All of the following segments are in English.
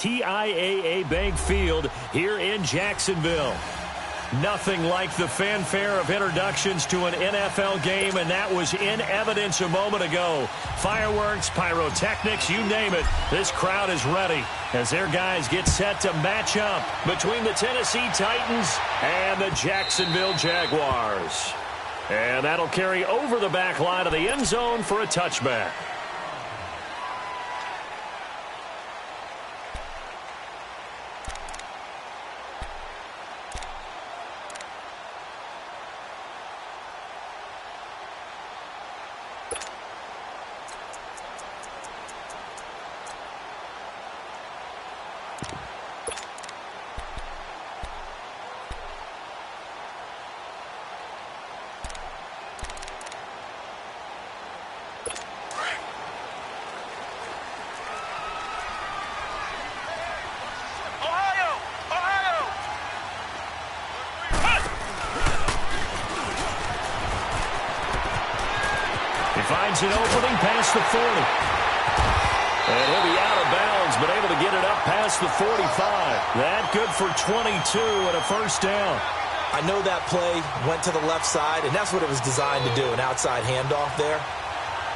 TIAA Bank Field here in Jacksonville. Nothing like the fanfare of introductions to an NFL game, and that was in evidence a moment ago. Fireworks, pyrotechnics, you name it. This crowd is ready as their guys get set to match up between the Tennessee Titans and the Jacksonville Jaguars. And that'll carry over the back line of the end zone for a touchback. Finds an opening past the 40. And he'll be out of bounds, but able to get it up past the 45. That good for 22 and a first down. I know that play went to the left side, and that's what it was designed to do, an outside handoff there.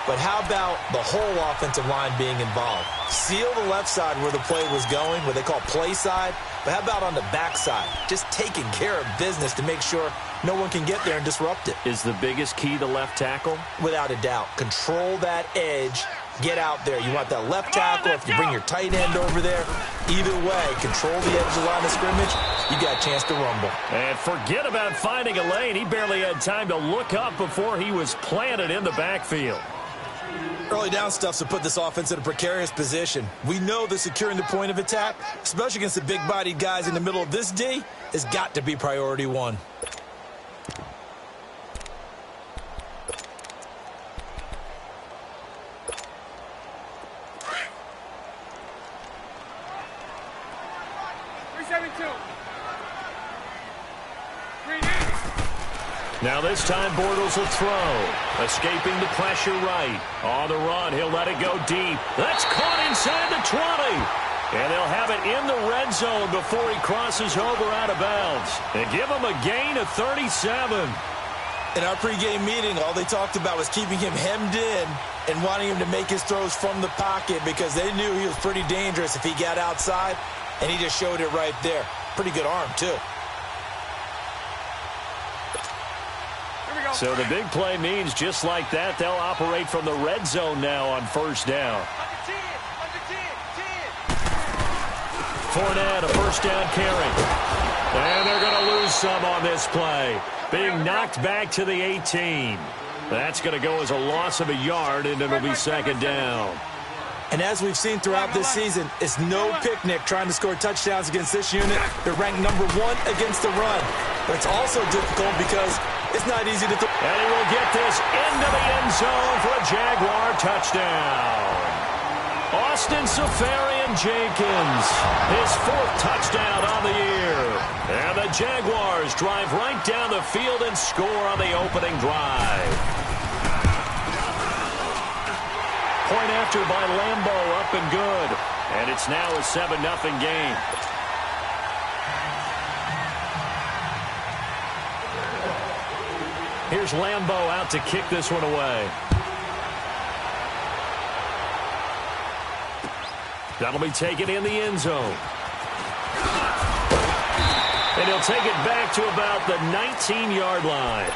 But how about the whole offensive line being involved? Seal the left side where the play was going, what they call play side. But how about on the backside? Just taking care of business to make sure no one can get there and disrupt it. Is the biggest key the left tackle? Without a doubt. Control that edge. Get out there. You want that left tackle. If you bring your tight end over there, either way, control the edge of the line of scrimmage, you got a chance to rumble. And forget about finding a lane. He barely had time to look up before he was planted in the backfield. Early down stuff's to put this offense in a precarious position. We know that securing the point of attack, especially against the big-bodied guys in the middle of this D, has got to be priority one. Now this time Bortles will throw. Escaping the pressure right. On the run, he'll let it go deep. That's caught inside the 20. And they'll have it in the red zone before he crosses over out of bounds. They give him a gain of 37. In our pregame meeting, all they talked about was keeping him hemmed in and wanting him to make his throws from the pocket because they knew he was pretty dangerous if he got outside, and he just showed it right there. Pretty good arm, too. So the big play means just like that, they'll operate from the red zone now on first down. Fournette, a first down carry. And they're going to lose some on this play. Being knocked back to the 18. That's going to go as a loss of a yard, and it'll be second down. And as we've seen throughout this season, it's no picnic trying to score touchdowns against this unit. They're ranked number 1 against the run. But it's also difficult because it's not easy to throw. And he will get this into the end zone for a Jaguar touchdown. Austin Seferian-Jenkins, his 4th touchdown on the year. And the Jaguars drive right down the field and score on the opening drive. Point after by Lambeau, up and good. And it's now a 7-0 game. Here's Lambeau out to kick this one away. That'll be taken in the end zone. And he'll take it back to about the 19-yard line.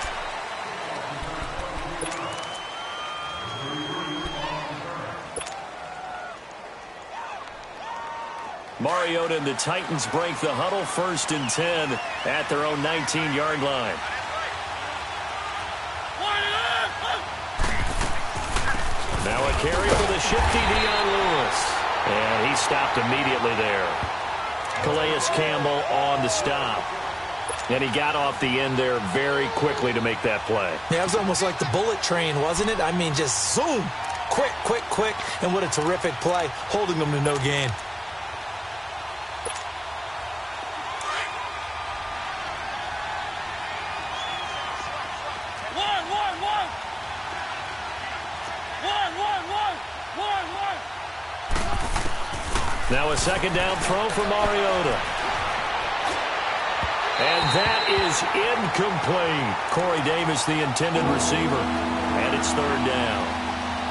Mariota and the Titans break the huddle, 1st and 10 at their own 19-yard line. Now a carry for the shifty Dion Lewis. And he stopped immediately there. Calais Campbell on the stop. And he got off the end there very quickly to make that play. Yeah, it was almost like the bullet train, wasn't it? I mean, just zoom. Quick, quick, quick. And what a terrific play, holding them to no gain. Now a second down throw for Mariota. And that is incomplete. Corey Davis, the intended receiver. And it's third down.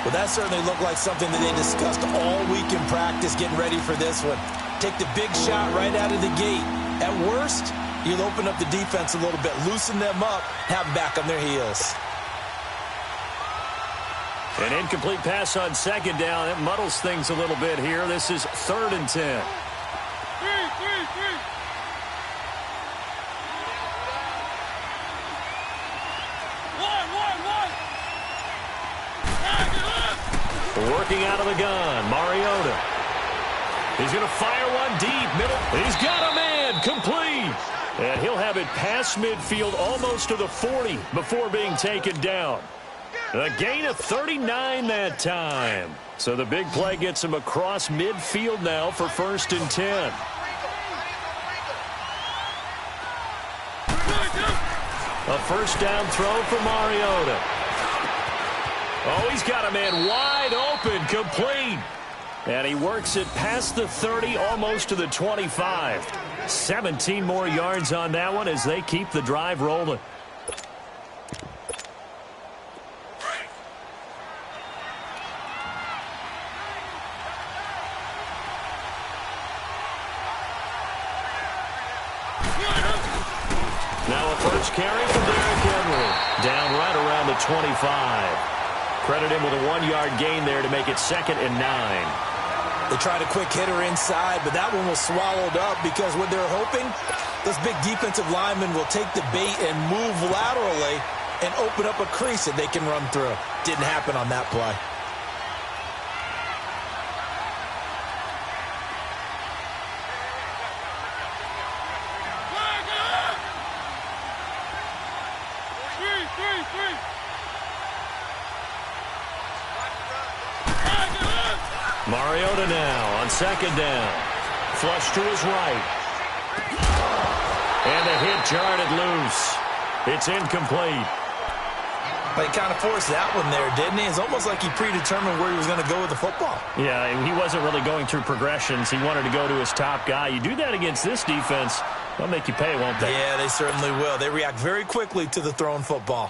Well, that certainly looked like something that they discussed all week in practice, getting ready for this one. Take the big shot right out of the gate. At worst, you'll open up the defense a little bit, loosen them up, have them back on their heels. An incomplete pass on second down. It muddles things a little bit here. This is 3rd and 10. Working out of the gun, Mariota. He's going to fire one deep, middle. He's got a man, complete. And he'll have it past midfield, almost to the 40, before being taken down. A gain of 39 that time. So the big play gets him across midfield now for 1st and 10. A first down throw for Mariota. Oh, he's got a man wide open, complete. And he works it past the 30, almost to the 25. 17 more yards on that one as they keep the drive rolling. Now a first carry from Derrick Henry. Down right around the 25. Credit him with a 1-yard gain there to make it 2nd and 9. They tried a quick hitter inside, but that one was swallowed up because what they're hoping, this big defensive lineman will take the bait and move laterally and open up a crease that they can run through. Didn't happen on that play. Mariota now on 2nd down. Flush to his right. And the hit jarred it loose. It's incomplete. But he kind of forced that one there, didn't he? It's almost like he predetermined where he was going to go with the football. Yeah, he wasn't really going through progressions. He wanted to go to his top guy. You do that against this defense, they'll make you pay, won't they? Yeah, they certainly will. They react very quickly to the thrown football.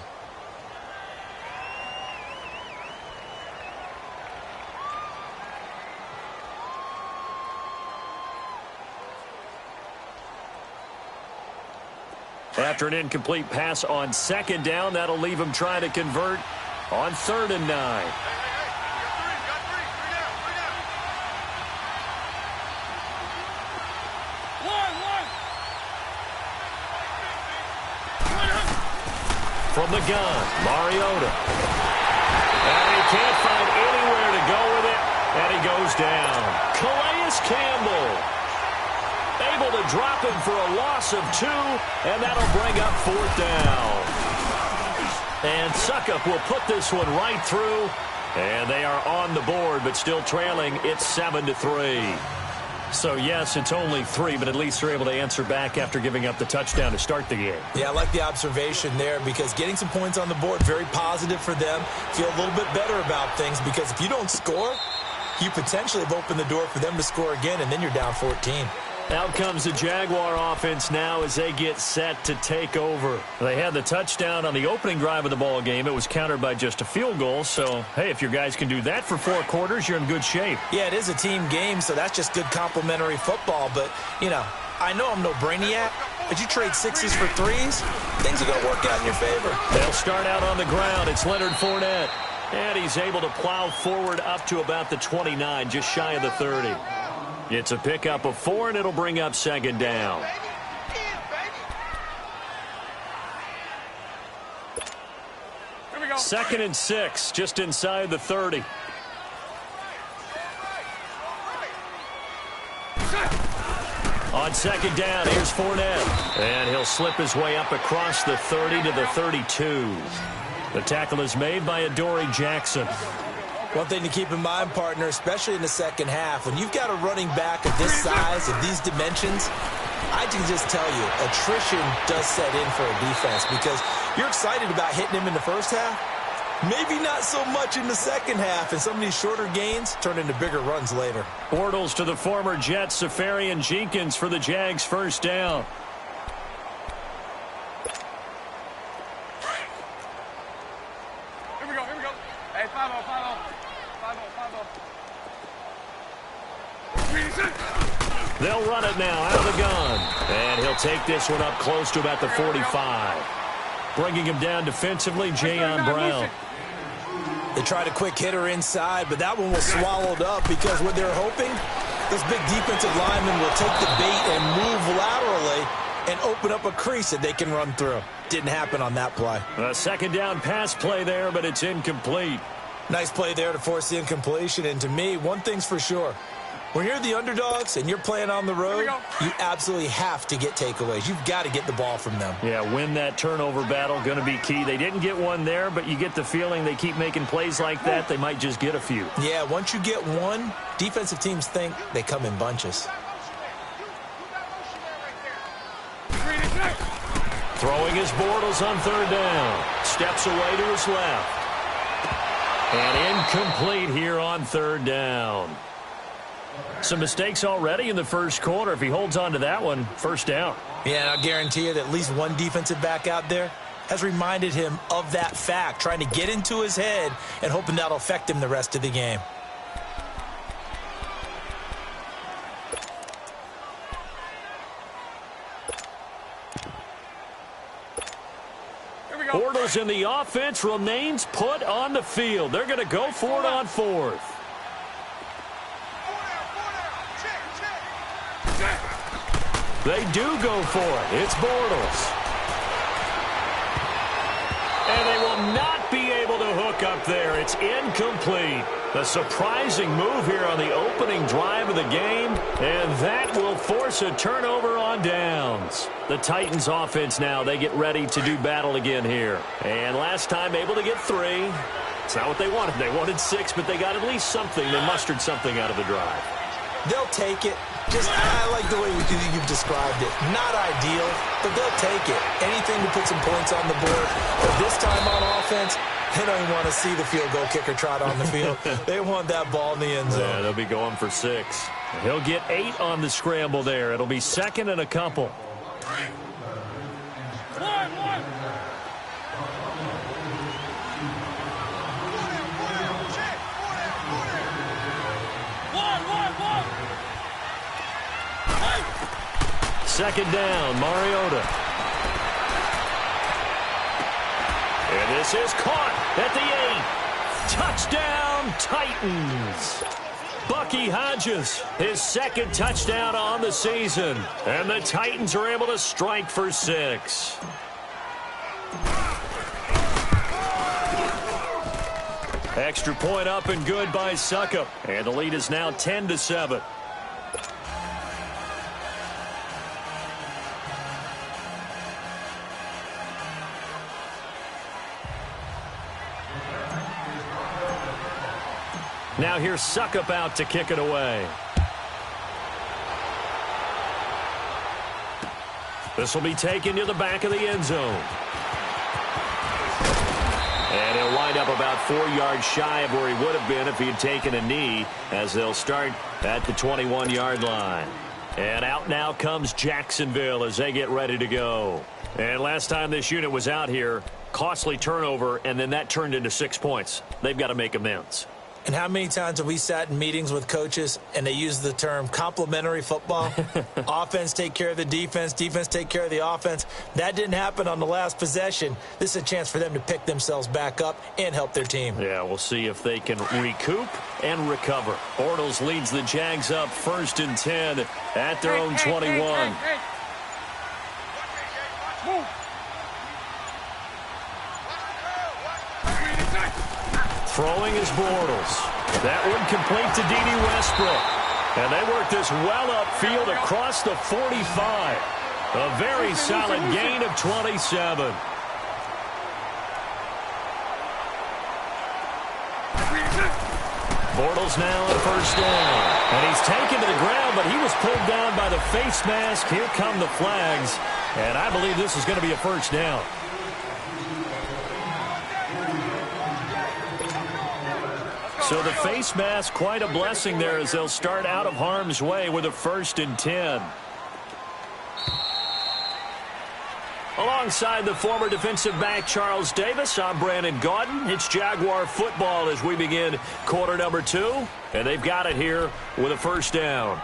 After an incomplete pass on 2nd down, that'll leave him trying to convert on 3rd and 9. From the gun, Mariota. And he can't find anywhere to go with it, and he goes down. Calais Campbell able to drop him for a loss of 2, and that'll bring up 4th down. And Suckup will put this one right through, and they are on the board, but still trailing. It's 7-3. So, yes, it's only 3, but at least they're able to answer back after giving up the touchdown to start the game. Yeah, I like the observation there because getting some points on the board, very positive for them. Feel a little bit better about things because if you don't score, you potentially have opened the door for them to score again, and then you're down 14. Out comes the Jaguar offense now as they get set to take over. They had the touchdown on the opening drive of the ball game. It was countered by just a field goal. So, hey, if your guys can do that for 4 quarters, you're in good shape. Yeah, it is a team game, so that's just good complimentary football. But, you know, I know I'm no brainiac, but you trade 6s for 3s, things are going to work out in your favor. They'll start out on the ground. It's Leonard Fournette. And he's able to plow forward up to about the 29, just shy of the 30. It's a pickup of 4, and it'll bring up 2nd down. Here we go. 2nd and 6, just inside the 30. On 2nd down, here's Fournette. And he'll slip his way up across the 30 to the 32. The tackle is made by Adoree Jackson. One thing to keep in mind, partner, especially in the second half, when you've got a running back of this size, of these dimensions, I can just tell you, attrition does set in for a defense because you're excited about hitting him in the first half, Maybe not so much in the second half, and some of these shorter gains turn into bigger runs later. Bortles to the former Jets, Safarian Jenkins for the Jags first down. Here we go. Hey, 5-0. 5-0. They'll run it now out of the gun. And he'll take this one up close to about the 45. Bringing him down defensively, Jayon Brown. They tried a quick hitter inside, but that one was swallowed up because what they're hoping, those big defensive linemen will take the bait and move laterally and open up a crease that they can run through. Didn't happen on that play. A second down pass play there, but it's incomplete. Nice play there to force the incompletion, and to me, one thing's for sure. When you're the underdogs and you're playing on the road, you absolutely have to get takeaways. You've got to get the ball from them. Yeah, win that turnover battle, going to be key. They didn't get one there, but you get the feeling they keep making plays like that, they might just get a few. Yeah, once you get one, defensive teams think they come in bunches. Throwing his Bortles on third down. Steps away to his left. And incomplete here on third down. Some mistakes already in the first quarter. If he holds on to that one, first down. Yeah, and I'll guarantee you that at least one defensive back out there has reminded him of that fact, trying to get into his head and hoping that'll affect him the rest of the game. Bortles in the offense remains put on the field. They're going to go for it on fourth. They do go for it. It's Bortles. And they will not be able to hook up there. It's incomplete. A surprising move here on the opening drive of the game, and that will force a turnover on downs. The Titans offense now, they get ready to do battle again here. And last time able to get 3. It's not what they wanted. They wanted 6, but they got at least something. They mustered something out of the drive. They'll take it. I like the way you've described it. Not ideal, but they'll take it. Anything to put some points on the board. But this time on offense, they don't even want to see the field goal kicker trot on the field. They want that ball in the end zone. Yeah, they'll be going for 6. He'll get 8 on the scramble there. It'll be second and a couple. Second down, Mariota. And this is caught at the 8. Touchdown, Titans. Bucky Hodges, his second touchdown on the season. And the Titans are able to strike for 6. Extra point up and good by Suckup. And the lead is now 10-7. Now here's Suckup out to kick it away. This will be taken to the back of the end zone. And he'll wind up about 4 yards shy of where he would have been if he had taken a knee, as they'll start at the 21-yard line. And out now comes Jacksonville as they get ready to go. And last time this unit was out here, costly turnover, and then that turned into 6 points. They've got to make amends. And how many times have we sat in meetings with coaches and they use the term complementary football? Offense take care of the defense, defense take care of the offense. That didn't happen on the last possession. This is a chance for them to pick themselves back up and help their team. Yeah, we'll see if they can recoup and recover. Bortles leads the Jags up 1st and 10 at their own 21. Throwing is Bortles. That one complete to D.D. Westbrook. And they work this well upfield across the 45. A very solid gain of 27. Bortles now on 1st down. And he's taken to the ground, but he was pulled down by the face mask. Here come the flags. And I believe this is going to be a 1st down. So the face mask, quite a blessing there as they'll start out of harm's way with a 1st and 10. Alongside the former defensive back Charles Davis, I'm Brandon Gaudin. It's Jaguar football as we begin quarter number 2. And they've got it here with a 1st down.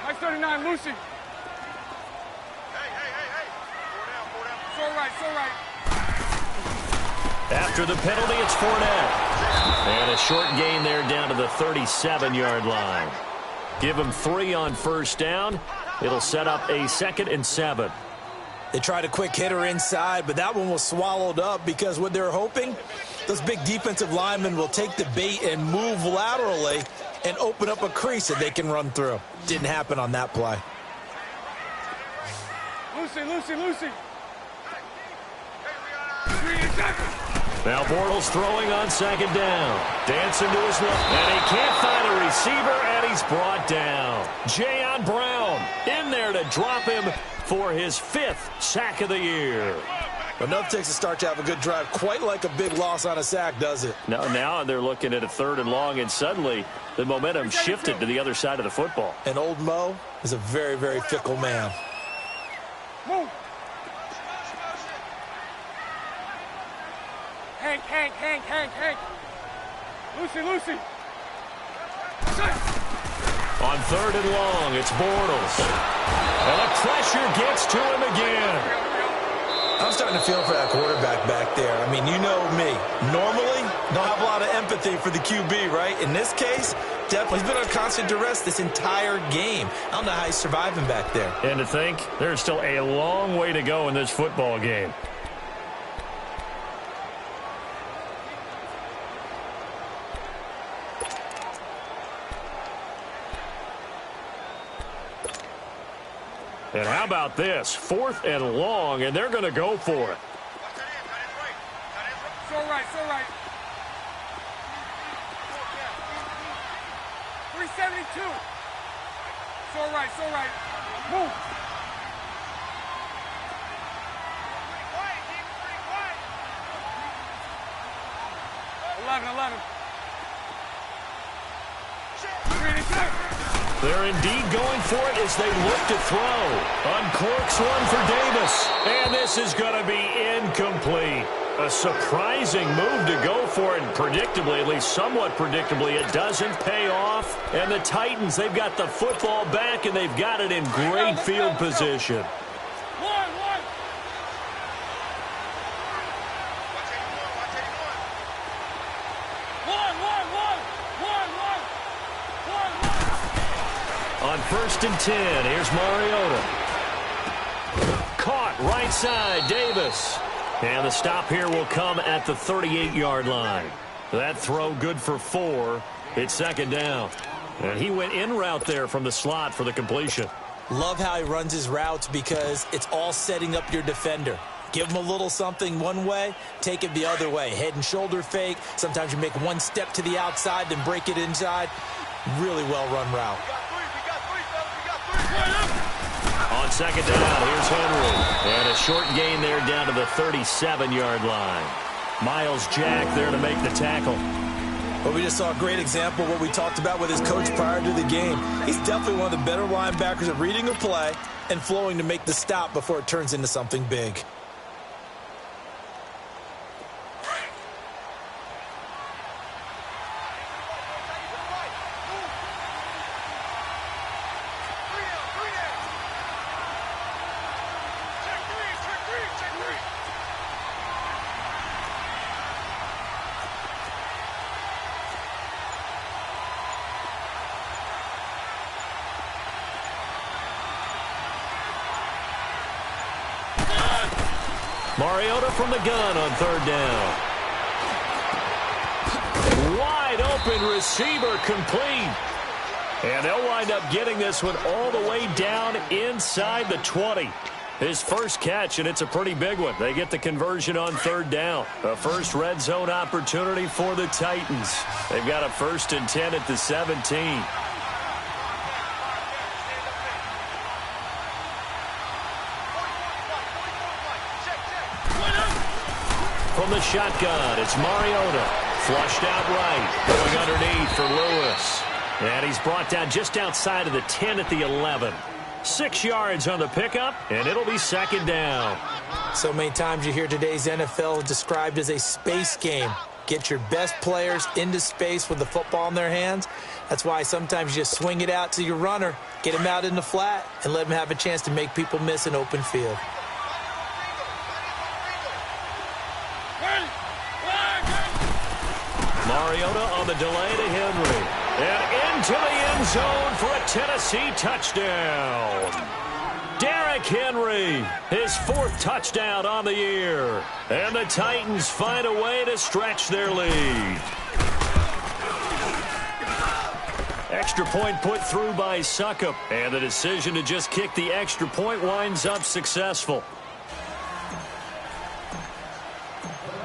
Mike 39, Lucy. Hey. Four down. So right. After the penalty, it's Fournette. And a short gain there down to the 37-yard line. Give him 3 on 1st down. It'll set up a 2nd and 7. They tried a quick hitter inside, but that one was swallowed up because what they're hoping, those big defensive linemen will take the bait and move laterally and open up a crease that they can run through. Didn't happen on that play. Lucy. Now Bortles throwing on 2nd down. Dancing to his left. And he can't find a receiver, and he's brought down. Jayon Brown in there to drop him for his 5th sack of the year. Enough takes a start to have a good drive. Quite like a big loss on a sack, does it? Now they're looking at a 3rd and long, and suddenly the momentum shifted to the other side of the football. And old Mo is a very, very fickle man. Move. Hank. Lucy. On 3rd and long, it's Bortles. And the pressure gets to him again. I'm starting to feel for that quarterback back there. I mean, you know me. Normally, don't have a lot of empathy for the QB, right? In this case, definitely he's been on constant duress this entire game. I don't know how he's surviving back there. And to think, there's still a long way to go in this football game. And how about this? 4th and long, and they're going to go for it. So right. 372. So right. Move. Quiet. 11. They're indeed going for it as they look to throw. Uncorks one for Davis. And this is going to be incomplete. A surprising move to go for it. And predictably, at least somewhat predictably, it doesn't pay off. And the Titans, they've got the football back, and they've got it in great field position. On 1st and 10, here's Mariota. Caught right side, Davis. And the stop here will come at the 38-yard line. That throw good for 4. It's 2nd down. And he went in route there from the slot for the completion. Love how he runs his routes because it's all setting up your defender. Give him a little something one way, take it the other way. Head and shoulder fake. Sometimes you make one step to the outside, then break it inside. Really well-run route. On 2nd down, here's Henry. And a short gain there down to the 37-yard line. Miles Jack there to make the tackle. Well, we just saw a great example of what we talked about with his coach prior to the game. He's definitely one of the better linebackers at reading a play and flowing to make the stop before it turns into something big. Mariota from the gun on 3rd down. Wide open receiver complete. And they'll wind up getting this one all the way down inside the 20. His first catch, and it's a pretty big one. They get the conversion on 3rd down. A first red zone opportunity for the Titans. They've got a 1st and 10 at the 17. From the shotgun, it's Mariota. Flushed out right. Going underneath for Lewis. And he's brought down just outside of the 10 at the 11. 6 yards on the pickup, and it'll be second down. So many times you hear today's NFL described as a space game. Get your best players into space with the football in their hands. That's why sometimes you just swing it out to your runner, get him out in the flat, and let him have a chance to make people miss an open field. Mariota on the delay to Henry. And into the end zone for a Tennessee touchdown. Derrick Henry, his 4th touchdown on the year. And the Titans find a way to stretch their lead. Extra point put through by Succop. And the decision to just kick the extra point winds up successful.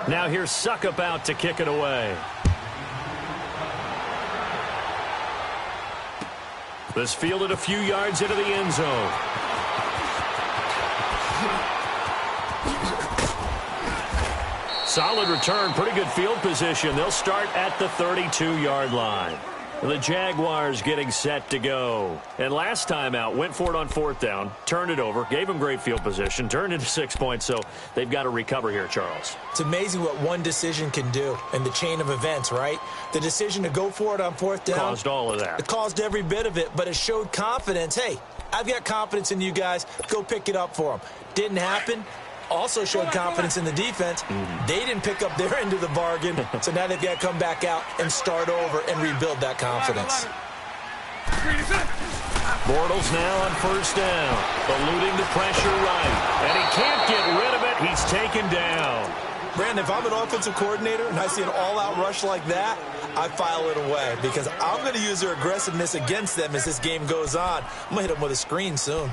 Now here's Succop out to kick it away. This fielded a few yards into the end zone. Solid return, pretty good field position. They'll start at the 32-yard line. The Jaguars getting set to go. And last time out, went for it on 4th down, turned it over, gave them great field position, turned into 6 points, so they've got to recover here, Charles. It's amazing what one decision can do in the chain of events, right? The decision to go for it on 4th down. Caused all of that. It caused every bit of it, but it showed confidence. Hey, I've got confidence in you guys. Go pick it up for them. Didn't happen. Also showed confidence in the defense. They didn't pick up their end of the bargain, so now they've got to come back out and start over and rebuild that confidence. Bortles now on 1st down, eluding the pressure right, and he can't get rid of it. He's taken down. Brandon, if I'm an offensive coordinator and I see an all-out rush like that, I file it away because I'm going to use their aggressiveness against them as this game goes on. I'm going to hit them with a screen soon.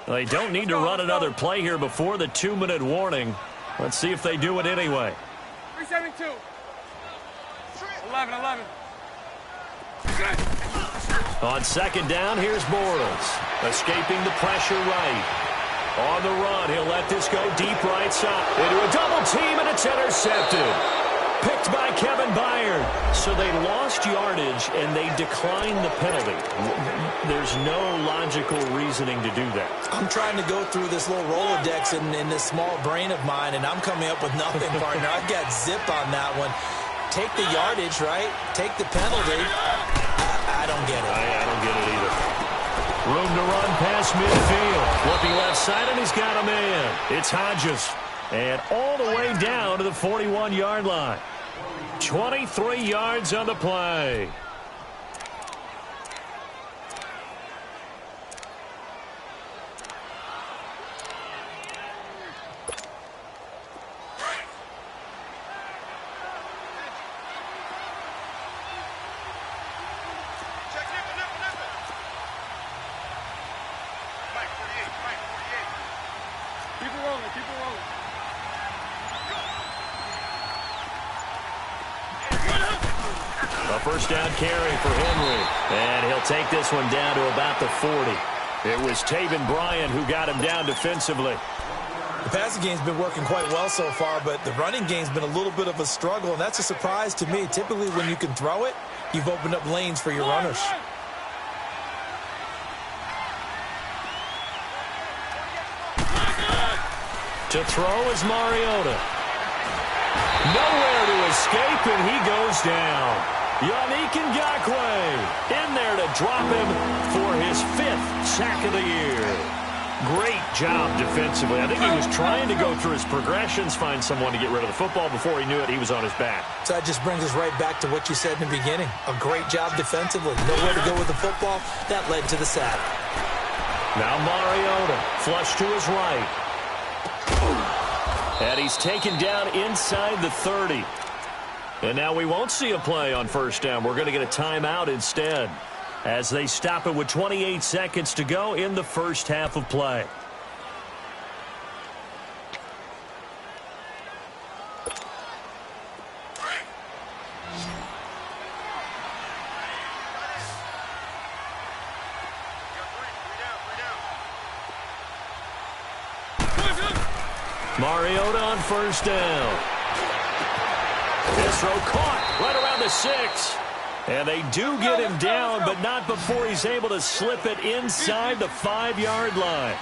Well, they don't need to run another play here before the 2-minute warning. Let's see if they do it anyway. 372. 11. On 2nd down, here's Bortles. Escaping the pressure right. On the run, he'll let this go deep right side. Into a double team, and it's intercepted. Picked by Kevin Byard. So they lost yardage, and they declined the penalty. There's no logical reasoning to do that. I'm trying to go through this little Rolodex in this small brain of mine, and I'm coming up with nothing, partner. I've got zip on that one. Take the yardage, right? Take the penalty. I don't get it. I don't get it either. Room to run past midfield. Flipping left side, and he's got a man. It's Hodges. And all the way down to the 41-yard line. 23 yards on the play. First down carry for Henry. And he'll take this one down to about the 40. It was Taven Bryan who got him down defensively. The passing game's been working quite well so far, but the running game's been a little bit of a struggle, and that's a surprise to me. Typically, when you can throw it, you've opened up lanes for your runners. To throw is Mariota. Nowhere to escape, and he goes down. Yannick Ngakoue in there to drop him for his 5th sack of the year. Great job defensively. I think he was trying to go through his progressions, find someone to get rid of the football. Before he knew it, he was on his back. So that just brings us right back to what you said in the beginning. A great job defensively. Nowhere to go with the football. That led to the sack. Now Mariota, flush to his right. And he's taken down inside the 30. And now we won't see a play on 1st down. We're going to get a timeout instead as they stop it with 28 seconds to go in the first half of play. Mariota on first down. This throw caught right around the 6. And they do get him down, but not before he's able to slip it inside the 5-yard line.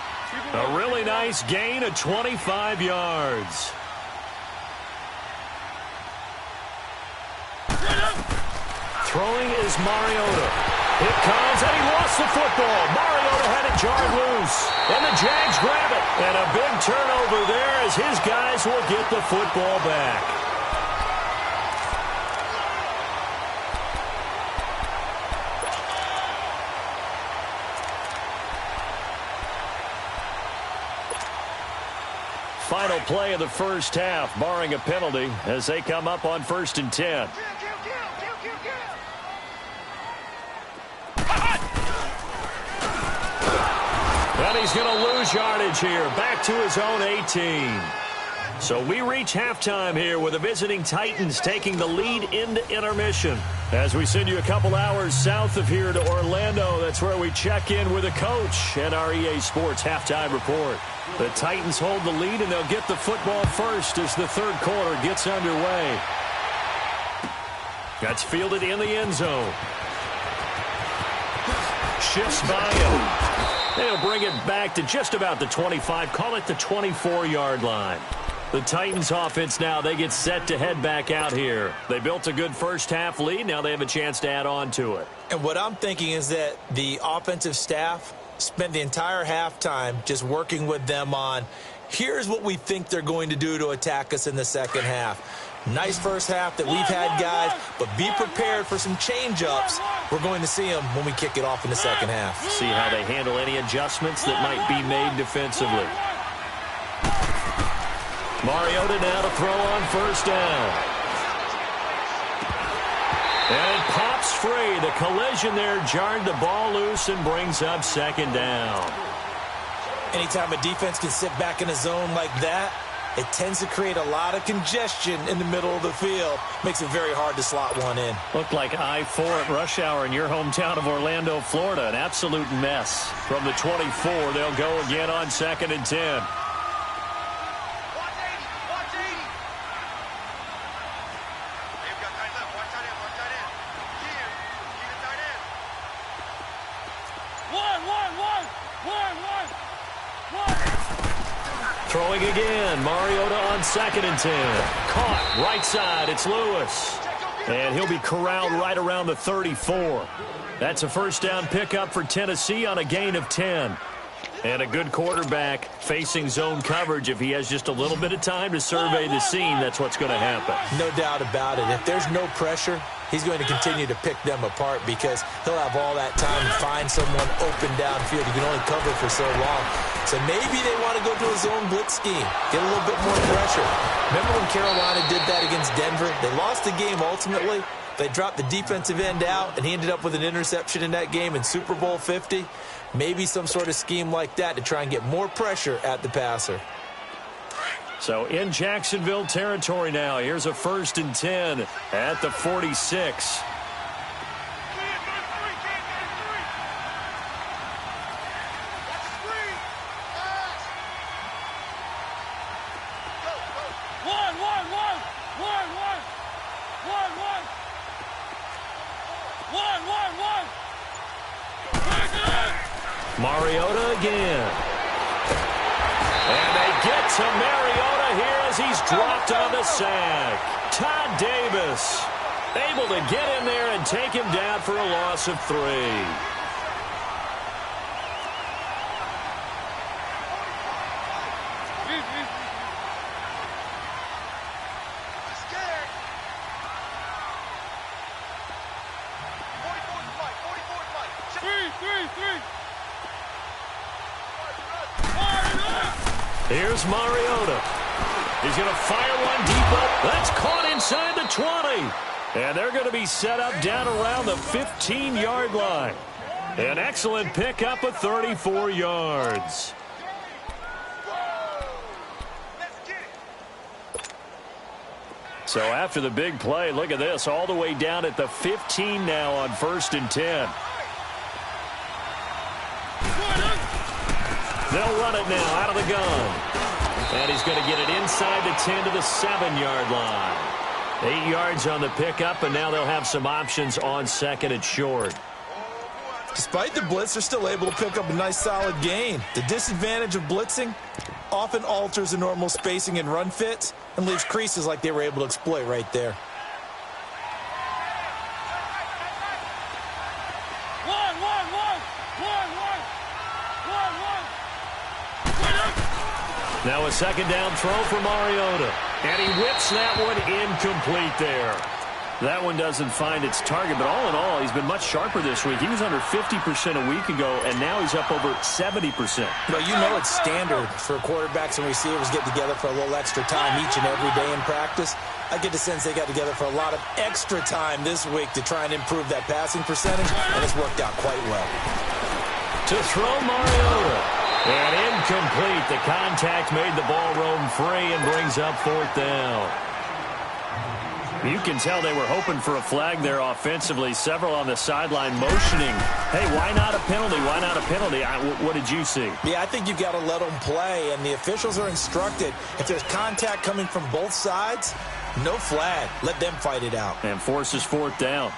A really nice gain of 25 yards. Throwing is Mariota. It comes, and he lost the football. Mariota had it jarred loose, and the Jags grab it. And a big turnover there as his guys will get the football back. Final play of the first half, barring a penalty, as they come up on 1st and 10. And he's going to lose yardage here, back to his own 18. So we reach halftime here with the visiting Titans taking the lead into intermission. As we send you a couple hours south of here to Orlando, that's where we check in with the coach and our EA Sports halftime report. The Titans hold the lead, and they'll get the football first as the third quarter gets underway. That's fielded in the end zone. Shifts by him. They'll bring it back to just about the 25, call it the 24-yard line. The Titans offense now, they get set to head back out here. They built a good first-half lead. Now they have a chance to add on to it. And what I'm thinking is that the offensive staff spent the entire halftime just working with them on, here's what we think they're going to do to attack us in the second half. Nice first half that we've had, guys, but be prepared for some change-ups. We're going to see them when we kick it off in the second half. See how they handle any adjustments that might be made defensively. Mariota now to throw on first down. And it pops free. The collision there jarred the ball loose and brings up second down. Anytime a defense can sit back in a zone like that, it tends to create a lot of congestion in the middle of the field. Makes it very hard to slot one in. Looked like I-4 at rush hour in your hometown of Orlando, Florida. An absolute mess. From the 24, they'll go again on 2nd and 10. Throwing again, Mariota on 2nd and 10. Caught, right side, it's Lewis. And he'll be corralled right around the 34. That's a first down pickup for Tennessee on a gain of 10. And a good quarterback facing zone coverage. If he has just a little bit of time to survey the scene, that's what's going to happen. No doubt about it. If there's no pressure, he's going to continue to pick them apart because he'll have all that time to find someone open downfield. He can only cover for so long. So maybe they want to go to a zone blitz scheme, get a little bit more pressure. Remember when Carolina did that against Denver? They lost the game ultimately. They dropped the defensive end out, and he ended up with an interception in that game in Super Bowl 50. Maybe some sort of scheme like that to try and get more pressure at the passer. So in Jacksonville territory now. Here's a 1st and 10 at the 46. Mariota again. And they get to Mariota here as he's dropped on the sack. Todd Davis able to get in there and take him down for a loss of 3. Here's Mariota. He's going to fire one deep up. That's caught inside the 20. And they're going to be set up down around the 15-yard line. An excellent pickup of 34 yards. So after the big play, look at this, all the way down at the 15 now on 1st and 10. They'll run it now out of the gun. And he's going to get it inside the 10 to the 7-yard line. 8 yards on the pickup, and now they'll have some options on second and short. Despite the blitz, they're still able to pick up a nice solid gain. The disadvantage of blitzing often alters the normal spacing and run fits and leaves creases like they were able to exploit right there. Now a second down throw for Mariota. And he whips that one incomplete there. That one doesn't find its target, but all in all, he's been much sharper this week. He was under 50% a week ago, and now he's up over 70%. Well, you know it's standard for quarterbacks and receivers get together for a little extra time each and every day in practice. I get the sense they got together for a lot of extra time this week to try and improve that passing percentage, and it's worked out quite well. To throw Mariota. And incomplete. The contact made the ball roam free and brings up fourth down. You can tell they were hoping for a flag there offensively. Several on the sideline motioning. Hey, why not a penalty? Why not a penalty? What did you see? Yeah, I think you've got to let them play, and the officials are instructed. If there's contact coming from both sides, no flag. Let them fight it out. And forces fourth down.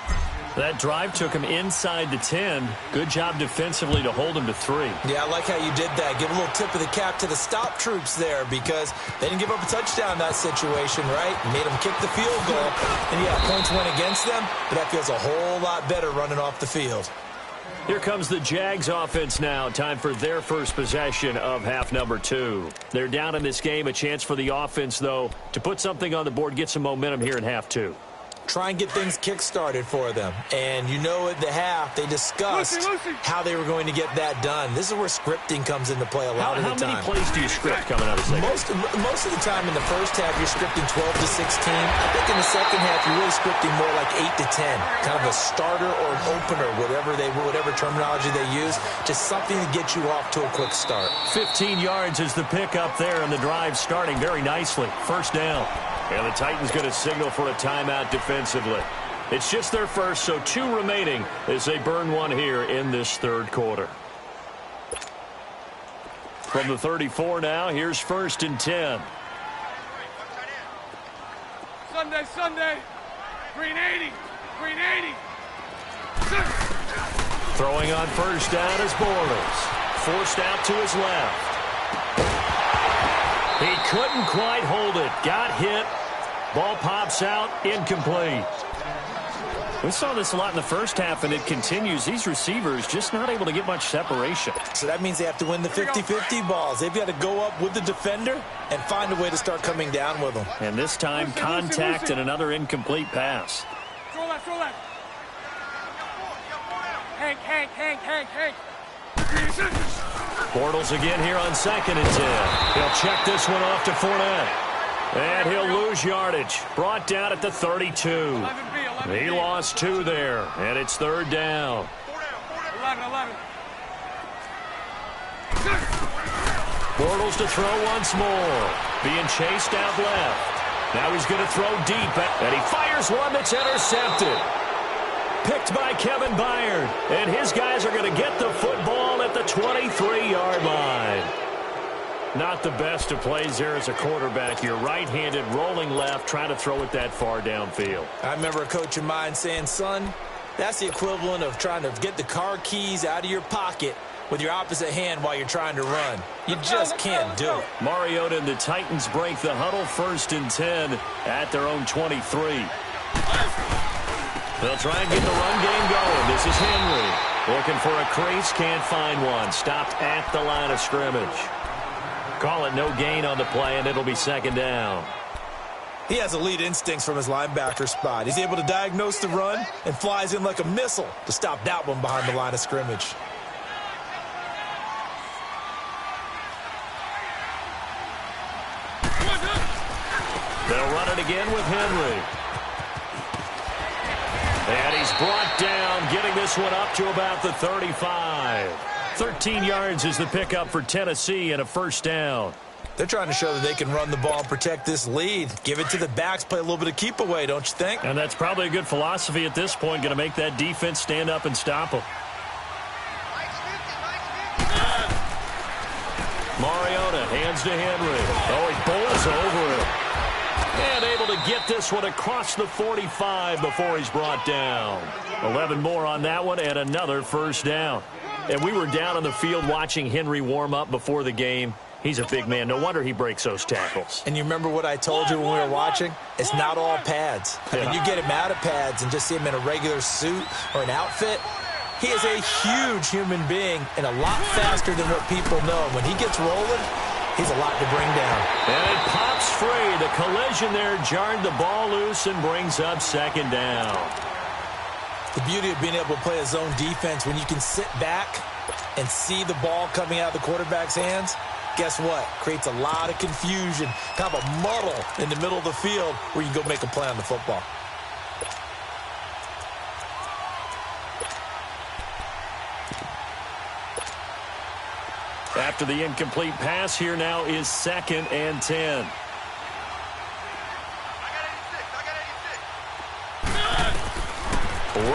That drive took him inside the 10. Good job defensively to hold him to 3. Yeah, I like how you did that. Give a little tip of the cap to the stop troops there because they didn't give up a touchdown in that situation, right? Made them kick the field goal. And, yeah, points went against them, but that feels a whole lot better running off the field. Here comes the Jags offense now. Time for their first possession of half number 2. They're down in this game. A chance for the offense, though, to put something on the board, get some momentum here in half 2. Try and get things kick-started for them. And you know at the half, they discussed how they were going to get that done. This is where scripting comes into play a lot of the time. How many plays do you script coming out of the second? Most of the time in the first half, you're scripting 12 to 16. I think in the second half, you're really scripting more like 8 to 10. Kind of a starter or an opener, whatever terminology they use. Just something to get you off to a quick start. 15 yards is the pickup there, and the drive starting very nicely. First down. And the Titans going to signal for a timeout defensively. It's just their first, so 2 remaining as they burn one here in this third quarter. From the 34 now, here's 1st and 10. Sunday. Green 80. Throwing on first down is Bortles. Forced out to his left. He couldn't quite hold it. Got hit. Ball pops out. Incomplete. We saw this a lot in the first half, and it continues. These receivers just not able to get much separation. So that means they have to win the 50-50 balls. They've got to go up with the defender and find a way to start coming down with them. And this time, contact and another incomplete pass. Throw that. Hank. Bortles again here on 2nd and 10. He'll check this one off to Fournette. And he'll lose yardage. Brought down at the 32. 11B. He lost 2 there, and it's 3rd down. 11. Bortles to throw once more. Being chased out left. Now he's going to throw deep, and he fires one that's intercepted. Picked by Kevin Byard, and his guys are going to get the football at the 23-yard line. Not the best of plays there as a quarterback. You're right-handed, rolling left, trying to throw it that far downfield. I remember a coach of mine saying, son, that's the equivalent of trying to get the car keys out of your pocket with your opposite hand while you're trying to run. You just can't do it. Mariota and the Titans break the huddle, 1st and 10 at their own 23. They'll try and get the run game going. This is Henry. Looking for a crease, can't find one. Stopped at the line of scrimmage. Call it no gain on the play, and it'll be 2nd down. He has elite instincts from his linebacker spot. He's able to diagnose the run and flies in like a missile to stop that one behind the line of scrimmage. They'll run it again with Henry. And he's brought down, getting this one up to about the 35. 13 yards is the pickup for Tennessee and a 1st down. They're trying to show that they can run the ball and protect this lead. Give it to the backs, play a little bit of keep away, don't you think? And that's probably a good philosophy at this point, going to make that defense stand up and stop them. Mariota hands to Henry. Oh, he bowls over it. And able to get this one across the 45 before he's brought down. 11 more on that one and another first down. And we were down on the field watching Henry warm up before the game. He's a big man. No wonder he breaks those tackles. And you remember what I told you when we were watching? It's not all pads. I mean, you get him out of pads and just see him in a regular suit or an outfit. He is a huge human being and a lot faster than what people know. When he gets rolling, he's a lot to bring down. And it pops free. The collision there jarred the ball loose and brings up second down. The beauty of being able to play a zone defense when you can sit back and see the ball coming out of the quarterback's hands, guess what? Creates a lot of confusion, kind of a muddle in the middle of the field where you can go make a play on the football. After the incomplete pass, here now is 2nd and 10.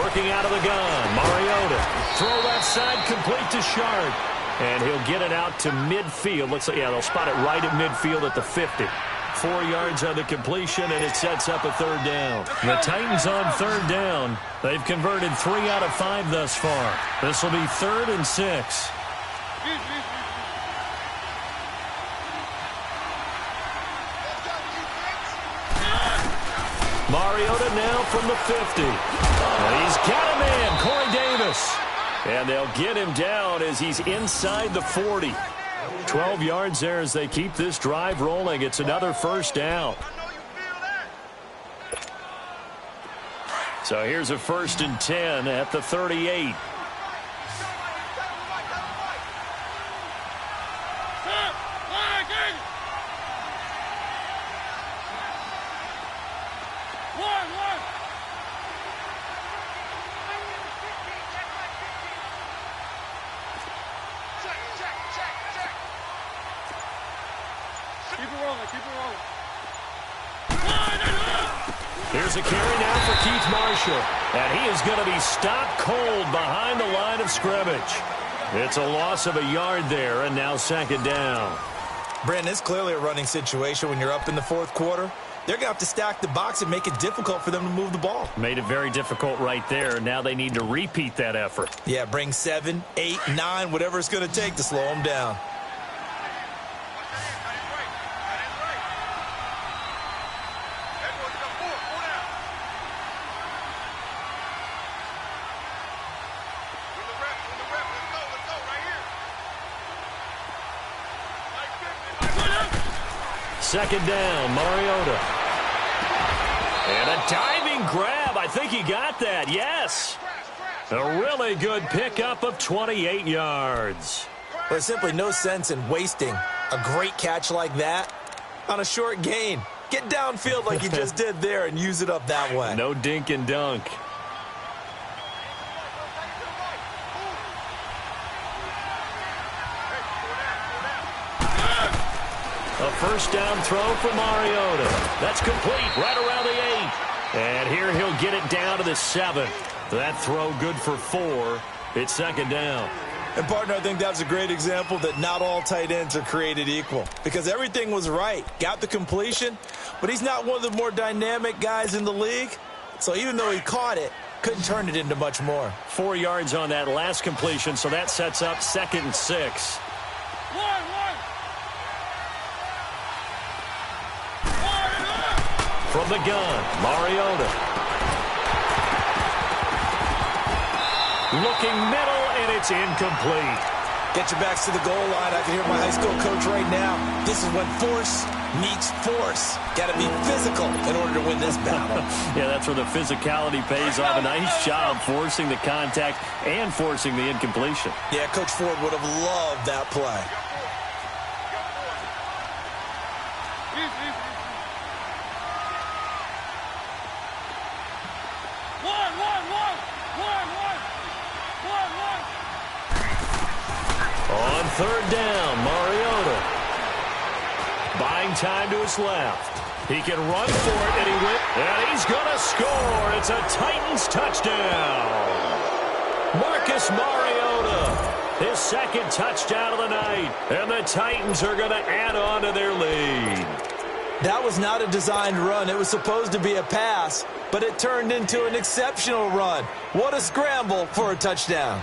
Working out of the gun, Mariota. Throw left side, complete to Sharp. And he'll get it out to midfield. Looks like, yeah, they'll spot it right at midfield at the 50. 4 yards on the completion, and it sets up a third down. The Titans on third down. They've converted 3 out of 5 thus far. This will be 3rd and 6. Mariota now from the 50. And he's got a man, Corey Davis. And they'll get him down as he's inside the 40. 12 yards there as they keep this drive rolling. It's another first down. So here's a 1st and 10 at the 38. Here's a carry now for Keith Marshall. And he is going to be stopped cold behind the line of scrimmage. It's a loss of a yard there, and now 2nd down. Brandon, it's clearly a running situation when you're up in the 4th quarter. They're going to have to stack the box and make it difficult for them to move the ball. Made it very difficult right there. Now they need to repeat that effort. Yeah, bring 7, 8, 9, whatever it's going to take to slow them down. Second down, Mariota. And a diving grab. I think he got that. Yes. A really good pickup of 28 yards. There's simply no sense in wasting a great catch like that on a short gain. Get downfield like you just did there and use it up that way. No dink and dunk. A first down throw for Mariota. That's complete right around the 8. And here he'll get it down to the 7. That throw good for 4. It's 2nd down. And, partner, I think that's a great example that not all tight ends are created equal. Because everything was right. Got the completion, but he's not one of the more dynamic guys in the league. So even though he caught it, couldn't turn it into much more. 4 yards on that last completion, so that sets up 2nd and 6. From the gun, Mariota. Looking middle, and it's incomplete. Get your backs to the goal line. I can hear my high school coach right now. This is when force meets force. Got to be physical in order to win this battle. Yeah, that's where the physicality pays off. A nice job forcing the contact and forcing the incompletion. Yeah, Coach Ford would have loved that play. On third down, Mariota. Buying time to his left. He can run for it, and he went. And he's going to score. It's a Titans touchdown. Marcus Mariota His second touchdown of the night. And the Titans are going to add on to their lead. That was not a designed run. It was supposed to be a pass, but it turned into an exceptional run. What a scramble for a touchdown.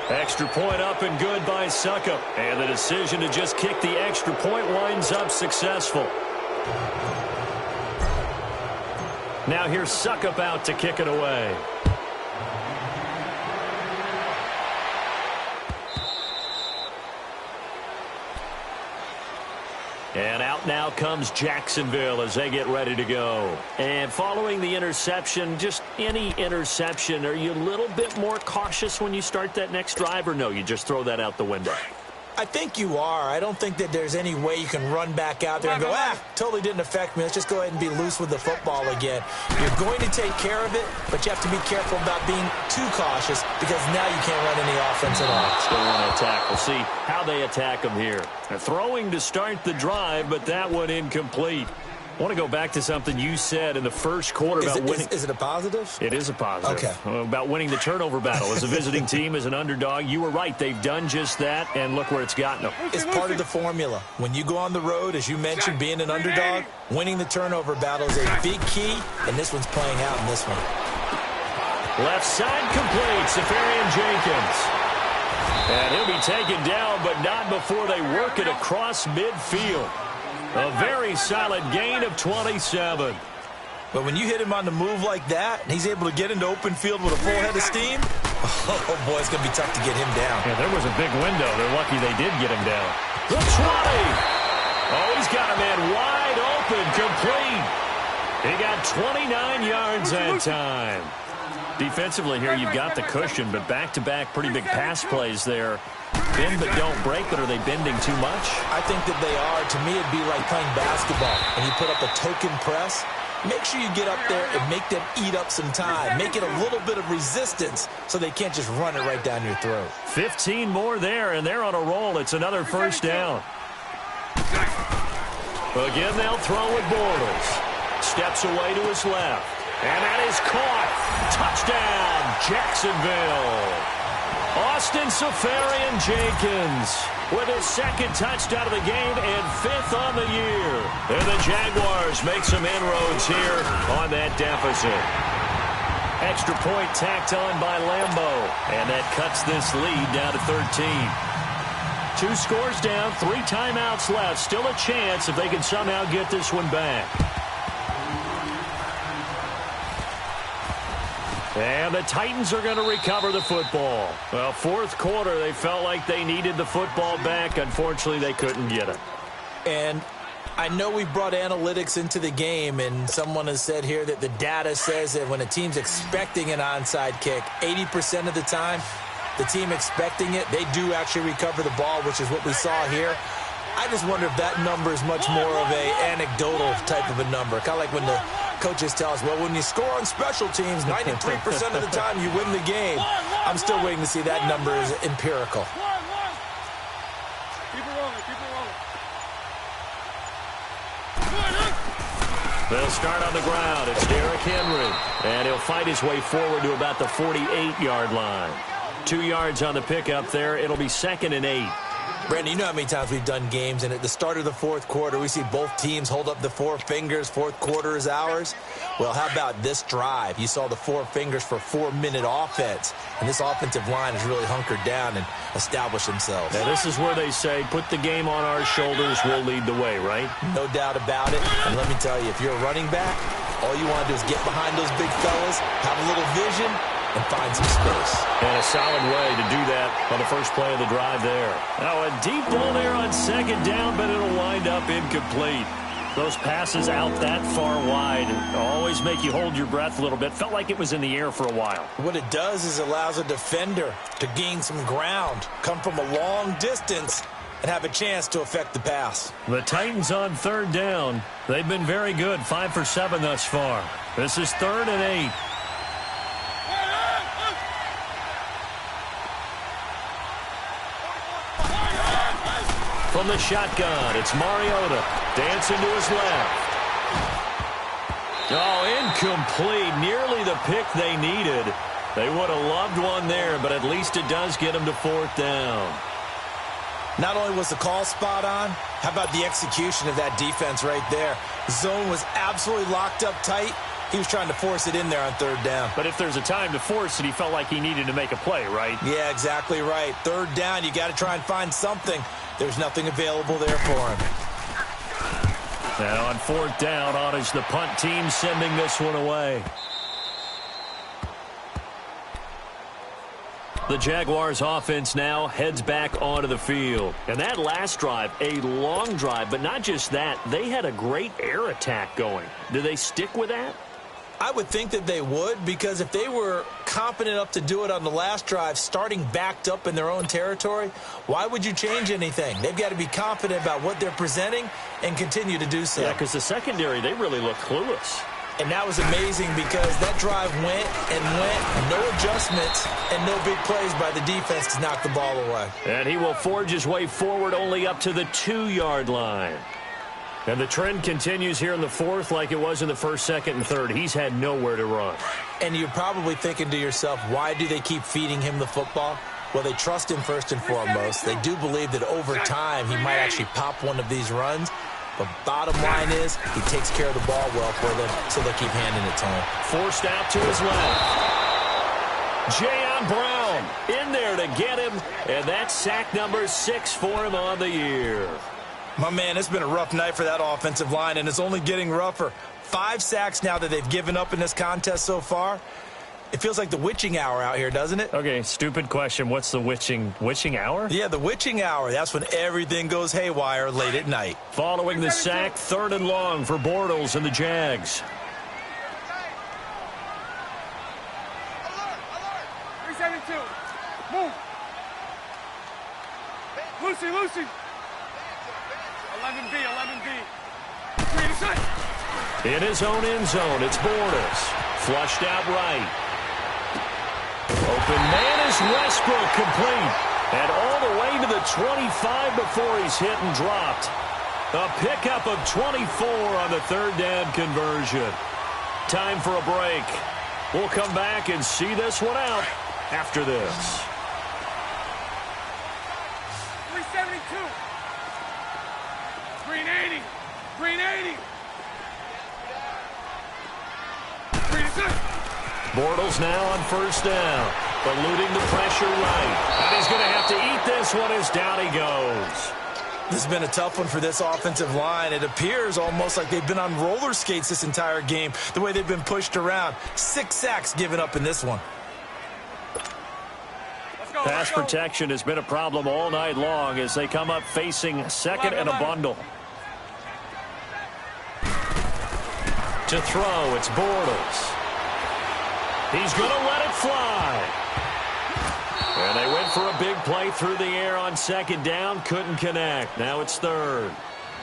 Extra point up and good by Suckup. And the decision to just kick the extra point winds up successful. Now here's Suckup out to kick it away. And out now comes Jacksonville as they get ready to go. And following the interception, just any interception, are you a little bit more cautious when you start that next drive, or no, you just throw that out the window? I think you are. I don't think that there's any way you can run back out there and go, totally didn't affect me. Let's just go ahead and be loose with the football again. You're going to take care of it, but you have to be careful about being too cautious because now you can't run any offense at all. Still want to attack. We'll see how they attack them here. They're throwing to start the drive, but that one incomplete. I want to go back to something you said in the first quarter about winning. Is it a positive? It is a positive. Okay. About winning the turnover battle. As a visiting team, as an underdog, you were right. They've done just that, and look where it's gotten them. It's part of the formula. When you go on the road, as you mentioned, being an underdog, winning the turnover battle is a big key, and this one's playing out in this one. Left side complete. Safarian Jenkins. And he'll be taken down, but not before they work it across midfield. A very solid gain of 27. But when you hit him on the move like that, and he's able to get into open field with a full head of steam, oh, boy, it's going to be tough to get him down. Yeah, there was a big window. They're lucky they did get him down. The 20. Oh, he's got a man wide open, complete. He got 29 yards that time. Defensively here, you've got the cushion, but back-to-back pretty big pass plays there. Bend but don't break, but are they bending too much? I think that they are. To me, it'd be like playing basketball, and you put up a token press. Make sure you get up there and make them eat up some time. Make it a little bit of resistance so they can't just run it right down your throat. 15 more there, and they're on a roll. It's another first down. Again, they'll throw with Bortles. Steps away to his left. And that is caught. Touchdown, Jacksonville. Austin Safarian Jenkins with his second touchdown of the game and 5th on the year. And the Jaguars make some inroads here on that deficit. Extra point tacked on by Lambo. And that cuts this lead down to 13. 2 scores down, 3 timeouts left. Still a chance if they can somehow get this one back. And the Titans are going to recover the football. Well, fourth quarter, they felt like they needed the football back. Unfortunately, they couldn't get it. And I know we brought analytics into the game, and someone has said here that the data says that when a team's expecting an onside kick, 80% of the time, the team expecting it, they do actually recover the ball, which is what we saw here. I just wonder if that number is much more of a anecdotal type of a number. Kind of like when the coaches tell us, well, when you score on special teams, 93% of the time you win the game. I'm still waiting to see that number is empirical. Keep it rolling, keep it rolling. They'll start on the ground. It's Derrick Henry. And he'll fight his way forward to about the 48-yard line. 2 yards on the pickup there. It'll be 2nd and 8. Brandon, you know how many times we've done games, and at the start of the fourth quarter, we see both teams hold up the 4 fingers, fourth quarter is ours. Well, how about this drive? You saw the 4 fingers for 4-minute offense, and this offensive line has really hunkered down and established themselves. Now, this is where they say, put the game on our shoulders, we'll lead the way, right? No doubt about it, and let me tell you, if you're a running back, all you want to do is get behind those big fellas, have a little vision, and find some space. And a solid way to do that on the first play of the drive there. Now, a deep ball there on 2nd down, but it'll wind up incomplete. Those passes out that far wide always make you hold your breath a little bit. Felt like it was in the air for a while. What it does is allows a defender to gain some ground, come from a long distance, and have a chance to affect the pass. The Titans on 3rd down. They've been very good, 5 for 7 thus far. This is 3rd and 8. From the shotgun, it's Mariota. Dancing to his left. Oh, incomplete. Nearly the pick they needed. They would have loved one there, but at least it does get them to 4th down. Not only was the call spot on, how about the execution of that defense right there? Zone was absolutely locked up tight. He was trying to force it in there on 3rd down. But if there's a time to force it, he felt like he needed to make a play, right? Yeah, exactly right. 3rd down, you got to try and find something. There's nothing available there for him. Now on 4th down, on is the punt team sending this one away. The Jaguars offense now heads back onto the field. And that last drive, a long drive, but not just that, they had a great air attack going. Do they stick with that? I would think that they would, because if they were confident enough to do it on the last drive, starting backed up in their own territory, why would you change anything? They've got to be confident about what they're presenting and continue to do so. Yeah, because the secondary, they really look clueless. And that was amazing because that drive went and went, no adjustments and no big plays by the defense to knock the ball away. And he will forge his way forward only up to the 2-yard line. And the trend continues here in the 4th like it was in the 1st, 2nd, and 3rd. He's had nowhere to run. And you're probably thinking to yourself, why do they keep feeding him the football? Well, they trust him first and foremost. They do believe that over time he might actually pop one of these runs. But bottom line is, he takes care of the ball well for them, so they'll keep handing it to him. Forced out to his left. Jayon Brown in there to get him, and that's sack number 6 for him on the year. My man, it's been a rough night for that offensive line, and it's only getting rougher. 5 sacks now that they've given up in this contest so far. It feels like the witching hour out here, doesn't it? Okay, stupid question. What's the witching hour? Yeah, the witching hour. That's when everything goes haywire late at night. Following the sack, 3rd and long for Bortles and the Jags. 372. Move. Lucy. 11B. In his own end zone, it's Bortles. Flushed out right. Open man is Westbrook, complete. And all the way to the 25 before he's hit and dropped. A pickup of 24 on the 3rd down conversion. Time for a break. We'll come back and see this one out after this. 372. 380. 386. Bortles now on 1st down, eluding the pressure right. And he's going to have to eat this one as down he goes. This has been a tough one for this offensive line. It appears almost like they've been on roller skates this entire game, the way they've been pushed around. 6 sacks given up in this one. Pass protection has been a problem all night long as they come up facing 2nd and a bundle. To throw, it's Bortles. He's going to let it fly. And they went for a big play through the air on 2nd down. Couldn't connect. Now it's 3rd.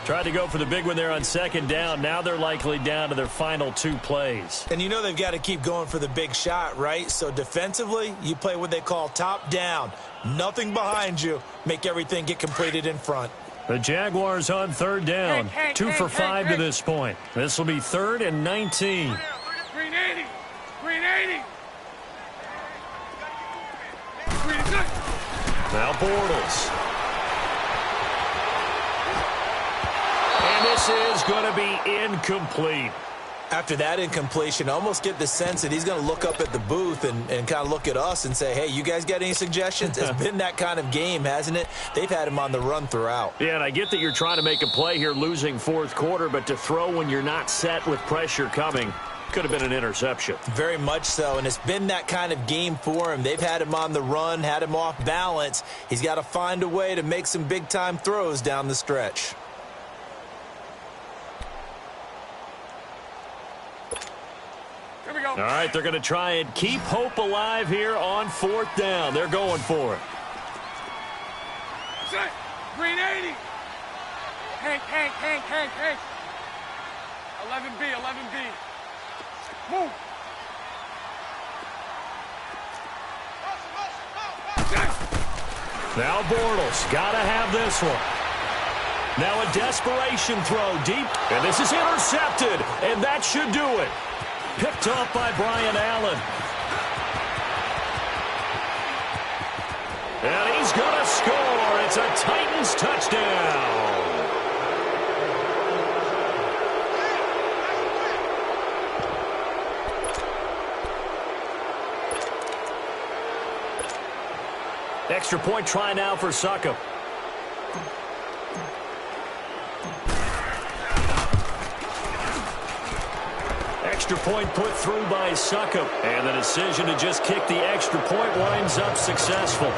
Tried to go for the big one there on 2nd down. Now they're likely down to their final 2 plays. And you know they've got to keep going for the big shot, right? So defensively, you play what they call top down. Nothing behind you. Make everything get completed in front. The Jaguars on 3rd down. 2 for 5 to this point. This will be 3rd and 19. 380. 380. Now Bortles. And this is going to be incomplete. After that incompletion, I almost get the sense that he's going to look up at the booth and kind of look at us and say, hey, you guys got any suggestions? It's been that kind of game, hasn't it? They've had him on the run throughout. Yeah, and I get that you're trying to make a play here losing 4th quarter, but to throw when you're not set with pressure coming could have been an interception. Very much so, and it's been that kind of game for him. They've had him on the run, had him off balance. He's got to find a way to make some big-time throws down the stretch. Here we go. All right, they're going to try and keep hope alive here on 4th down. They're going for it. Set. 380. Hank. 11B. Move. Now Bortles, got to have this one. Now a desperation throw deep, and this is intercepted, and that should do it. Picked off by Brian Allen. And he's going to score. It's a Titans touchdown. Extra point try now for Succop. Extra point put through by Succop. And the decision to just kick the extra point winds up successful.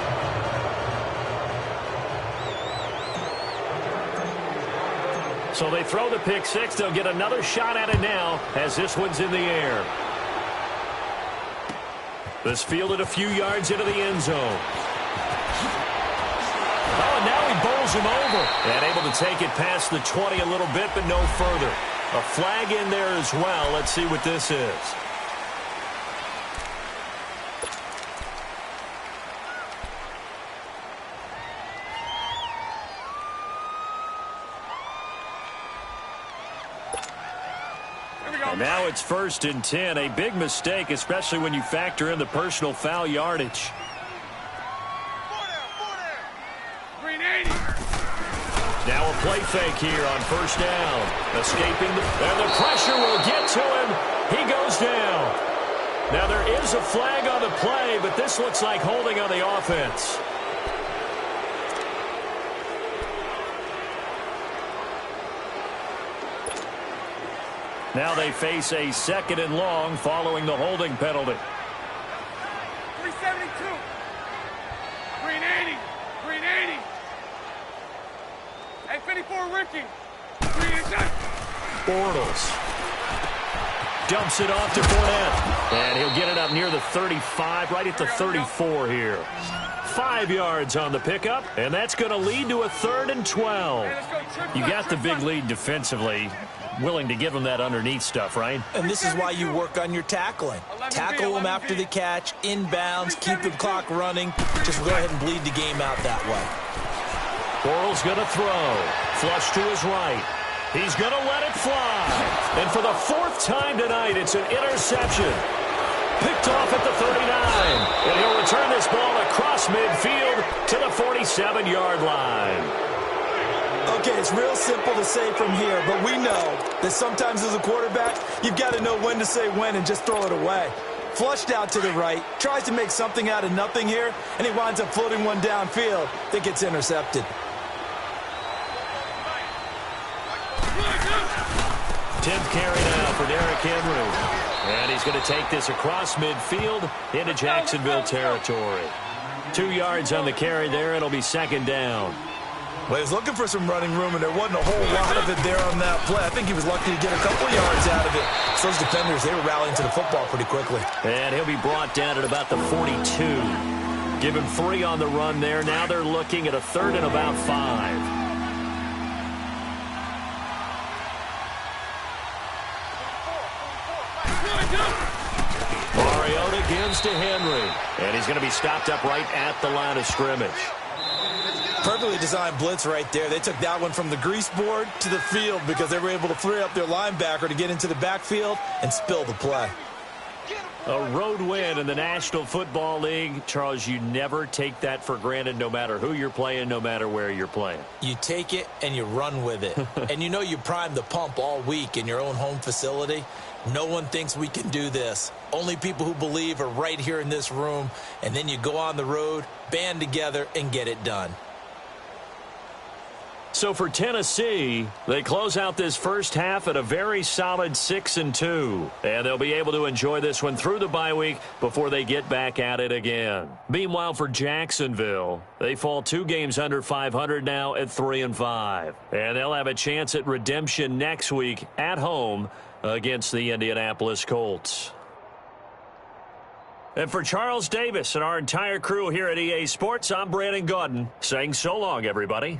So they throw the pick six. They'll get another shot at it now as this one's in the air. This fielded a few yards into the end zone. Oh, and now he bowls him over. And able to take it past the 20 a little bit, but no further. A flag in there as well. Let's see what this is. And now it's 1st and 10. A big mistake, especially when you factor in the personal foul yardage. Now a play fake here on 1st down. Escaping and the pressure will get to him. He goes down. Now there is a flag on the play, but this looks like holding on the offense. Now they face a 2nd and long following the holding penalty. 372. Green 80. Green 80. Hey, 54, Ricky. Green is done. Bortles dumps it off to Fournette. And he'll get it up near the 35, right at the 34 here. 5 yards on the pickup, and that's going to lead to a 3rd and 12. You got the big lead defensively. Willing to give them that underneath stuff, right? And this is why you work on your tackling. Tackle them after the catch, inbounds, keep the clock running. Just go ahead and bleed the game out that way. Bortles going to throw. Flush to his right. He's going to let it fly. And for the 4th time tonight, it's an interception. Picked off at the 39. And he'll return this ball across midfield to the 47-yard line. Okay, it's real simple to say from here, but we know that sometimes as a quarterback, you've got to know when to say when and just throw it away. Flushed out to the right, tries to make something out of nothing here, and he winds up floating one downfield that gets intercepted. Tenth carry now for Derrick Henry. And he's going to take this across midfield into Jacksonville territory. 2 yards on the carry there. It'll be 2nd down. Well, he was looking for some running room, and there wasn't a whole lot of it there on that play. I think he was lucky to get a couple yards out of it. So those defenders, they were rallying to the football pretty quickly. And he'll be brought down at about the 42. Give him 3 on the run there. Now they're looking at a 3rd and about 5. Mariota gives to Henry. And he's going to be stopped up right at the line of scrimmage. Perfectly designed blitz right there. They took that one from the grease board to the field because they were able to free up their linebacker to get into the backfield and spill the play. A road win in the National Football League. Charles, you never take that for granted no matter who you're playing, no matter where you're playing. You take it and you run with it. And you know you primed the pump all week in your own home facility. No one thinks we can do this. Only people who believe are right here in this room. And then you go on the road, band together, and get it done. So for Tennessee, they close out this first half at a very solid 6-2. And they'll be able to enjoy this one through the bye week before they get back at it again. Meanwhile, for Jacksonville, they fall 2 games under 500 now at 3-5. And they'll have a chance at redemption next week at home against the Indianapolis Colts. And for Charles Davis and our entire crew here at EA Sports, I'm Brandon Gaudin saying so long, everybody.